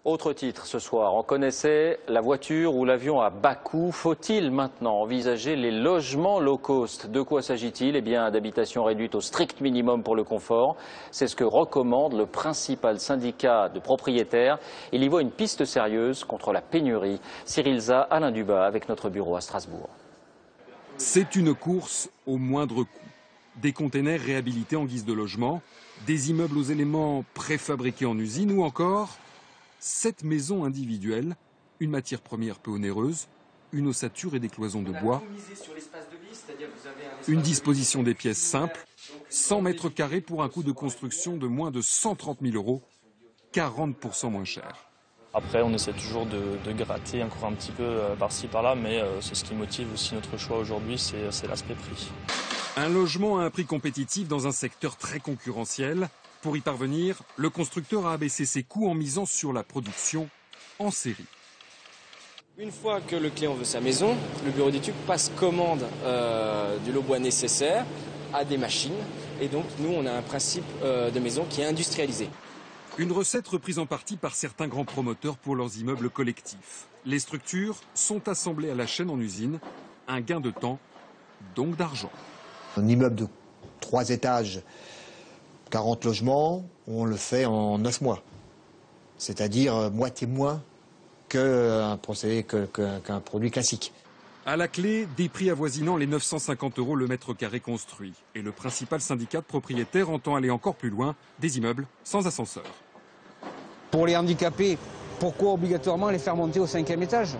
Autre titre ce soir, on connaissait la voiture ou l'avion à bas coût. Faut-il maintenant envisager les logements low cost? De quoi s'agit-il? Eh bien, d'habitations réduites au strict minimum pour le confort. C'est ce que recommande le principal syndicat de propriétaires. Il y voit une piste sérieuse contre la pénurie. Cyril Za, Alain Dubas avec notre bureau à Strasbourg. C'est une course au moindre coût. Des containers réhabilités en guise de logement, des immeubles aux éléments préfabriqués en usine ou encore 7 maisons individuelles, une matière première peu onéreuse, une ossature et des cloisons de bois, une disposition des pièces simples, 100 mètres carrés pour un coût de construction de moins de 130 000 €, 40% moins cher. Après, on essaie toujours de gratter encore un petit peu par-ci par-là, mais c'est ce qui motive aussi notre choix aujourd'hui, c'est l'aspect prix. Un logement à un prix compétitif dans un secteur très concurrentiel. Pour y parvenir, le constructeur a abaissé ses coûts en misant sur la production en série. Une fois que le client veut sa maison, le bureau d'études passe commande du lot bois nécessaire à des machines. Et donc, nous, on a un principe de maison qui est industrialisé. Une recette reprise en partie par certains grands promoteurs pour leurs immeubles collectifs. Les structures sont assemblées à la chaîne en usine. Un gain de temps, donc d'argent. Un immeuble de 3 étages, 40 logements, on le fait en 9 mois. C'est-à-dire moitié moins qu'un produit classique. À la clé, des prix avoisinant les 950 € le mètre carré construit. Et le principal syndicat de propriétaires entend aller encore plus loin, des immeubles sans ascenseur. Pour les handicapés, pourquoi obligatoirement les faire monter au 5e étage?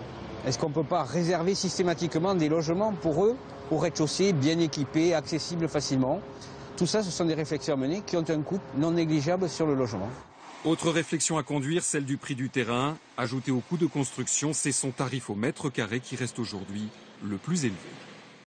Est-ce qu'on ne peut pas réserver systématiquement des logements pour eux, au rez-de-chaussée, bien équipés, accessibles facilement? Tout ça, ce sont des réflexions à mener qui ont un coût non négligeable sur le logement. Autre réflexion à conduire, celle du prix du terrain. Ajouté au coût de construction, c'est son tarif au mètre carré qui reste aujourd'hui le plus élevé.